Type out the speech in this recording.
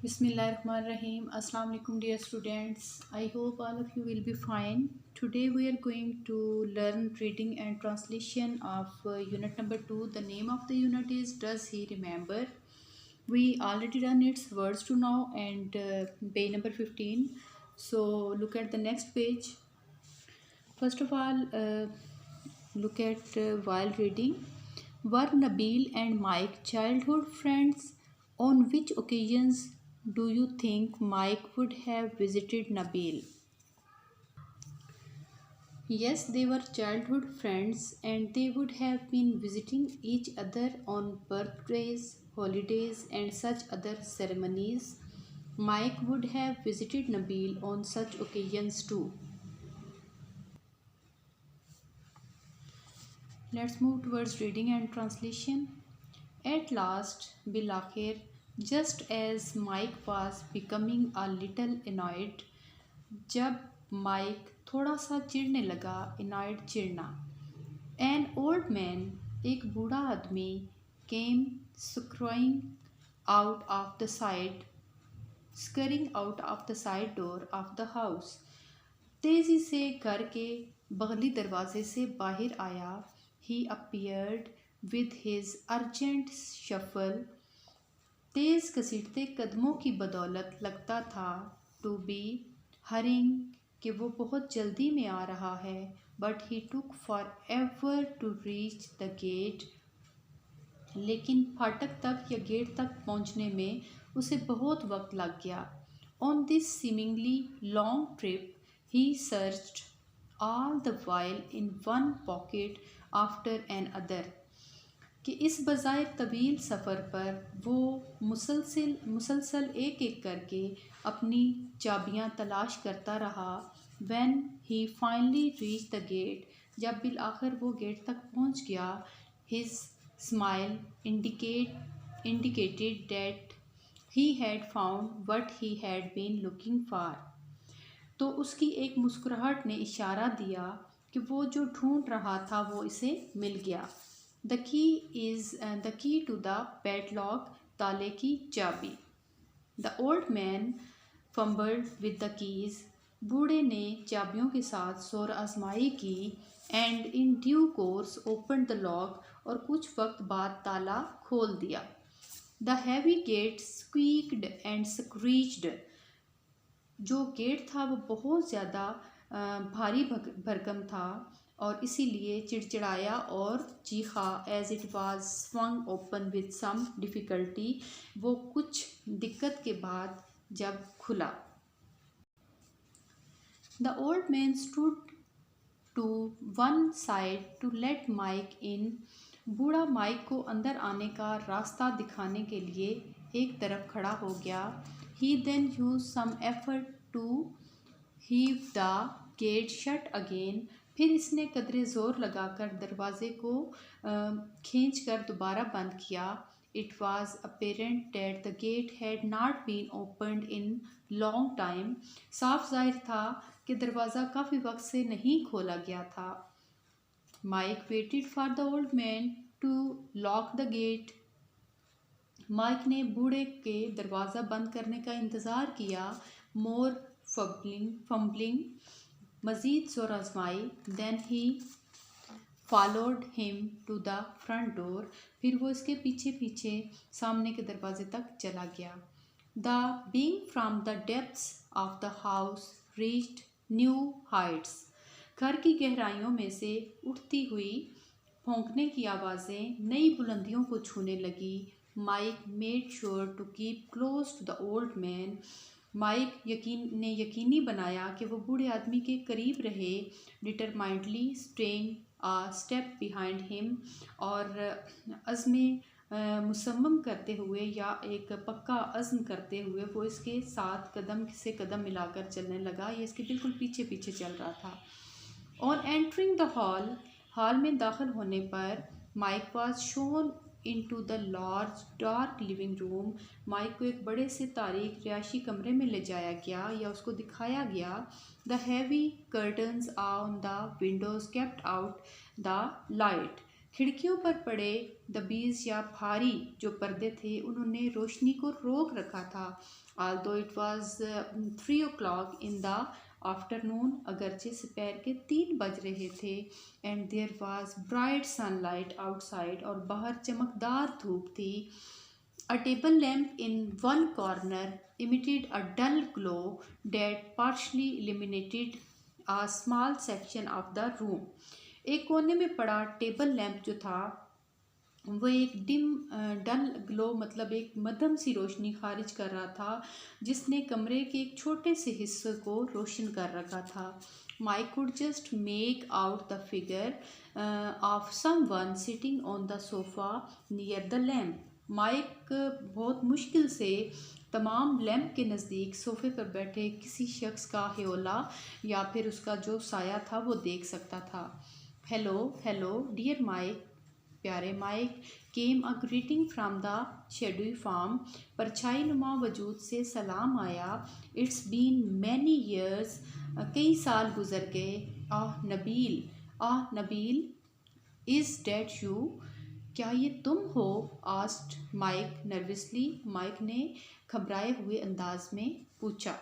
Bismillahirrahmanirrahim. Assalamu alaikum dear students. I hope all of you will be fine. Today we are going to learn reading and translation of unit number 2. The name of the unit is Does He Remember? We already done its words to now and page number 15. So look at the next page. First of all, look at while reading. Were Nabil and Mike childhood friends? On which occasions do you think Mike would have visited Nabil? Yes, they were childhood friends and they would have been visiting each other on birthdays, holidays, and such other ceremonies. Mike would have visited Nabil on such occasions too. Let's move towards reading and translation. At last, Bilakhir, just as Mike was becoming a little annoyed, जब mic थोड़ा सा चिढ़ने लगा, annoyed चिढ़ना, an old man, एक बूढ़ा आदमी, came scurrying out of the side door of the house. तेजी से घर के बगली दरवाजे से बाहर आया. He appeared with his urgent shuffle. तेज घसीटते कदमों की बदौलत लगता था to be hurrying कि वो बहुत जल्दी में आ रहा है. But he took forever to reach the gate. लेकिन फाटक तक या गेट तक पहुंचने में उसे बहुत वक्त लग गया. On this seemingly long trip, he searched all the while in one pocket after another. कि इस बज़ाहिर तवील सफ़र पर वो मुसलसल एक एक करके अपनी चाबियां तलाश करता रहा. When he finally reached the gate, जब बिल आखिर वो गेट तक पहुंच गया, his smile indicated that he had found what he had been looking for. तो उसकी एक मुस्कुराहट ने इशारा दिया कि वो जो ढूंढ रहा था वो इसे मिल गया. The key to the padlock, ताले की चाबी. The old man fumbled with the keys. बूढ़े ने चाबियों के साथ शोर आजमाई की. And in due course opened the lock, और कुछ वक्त बाद ताला खोल दिया. The heavy gate squeaked and screeched. जो गेट था वो बहुत ज़्यादा भारी भरकम था और इसीलिए चिड़चिड़ाया और चीखा. As it was swung open with some difficulty. वो कुछ दिक्कत के बाद जब खुला. The old man stood to one side to let Mike in. बूढ़ा माइक को अंदर आने का रास्ता दिखाने के लिए एक तरफ खड़ा हो गया. He then used some effort to heave the gate shut again. फिर इसने कदरे ज़ोर लगाकर दरवाज़े को खींचकर दोबारा बंद किया. It was apparent that the gate had not been opened in long time. साफ ज़ाहिर था कि दरवाज़ा काफ़ी वक्त से नहीं खोला गया था. Mike waited for the old man to lock the gate. Mike ने बूढ़े के दरवाज़ा बंद करने का इंतज़ार किया. मोर फम्बलिंग, मज़ीद ज़ोर आजमाई. Then he followed him to the front door. फिर वो इसके पीछे पीछे सामने के दरवाजे तक चला गया. The being from the depths of the house reached new Heights. घर की गहराइयों में से उठती हुई भौंकने की आवाज़ें नई बुलंदियों को छूने लगी. Mike made sure to keep close to the old man. Mike यकीनी बनाया कि वो बूढ़े आदमी के करीब रहे. Determinedly staying a step behind him. और मुसम्मम करते हुए या एक पक्का अज़्म करते हुए वो इसके साथ कदम से कदम मिलाकर चलने लगा. ये इसके बिल्कुल पीछे पीछे चल रहा था. On entering the हॉल में दाखिल होने पर Mike was shown into the large dark living room. Mike को एक बड़े से तारीक रिहायशी कमरे में ले जाया गया या उसको दिखाया गया. The heavy curtains on the windows kept out the light. खिड़कियों पर पड़े दबीज या भारी जो पर्दे थे उन्होंने रोशनी को रोक रखा था। although it was 3 o'clock in the afternoon, अगरचे दोपहर के 3 बज रहे थे, and there was bright sunlight outside, और बाहर चमकदार धूप थी। A table lamp in one corner emitted a dull glow that partially illuminated a small section of the room. एक कोने में पड़ा टेबल लैंप जो था वो एक डल ग्लो मतलब एक मध्यम सी रोशनी खारिज कर रहा था जिसने कमरे के एक छोटे से हिस्से को रोशन कर रखा था। Mike could just make out the figure of someone sitting on the sofa near the lamp. Mike बहुत मुश्किल से तमाम लैंप के नज़दीक सोफे पर बैठे किसी शख्स का ह्योला या फिर उसका जो साया था वो देख सकता था। हेलो हेलो डियर माइक, प्यारे Mike, came a greeting from the shadowy form, परछाई नुमा वजूद से सलाम आया। इट्स बीन मैनी ईयर्स, कई साल गुजर गए। आह नबील, इज़ डैट यू, क्या ये तुम हो? आस्क्ड माइक नर्वसली, माइक ने घबराए हुए अंदाज में पूछा।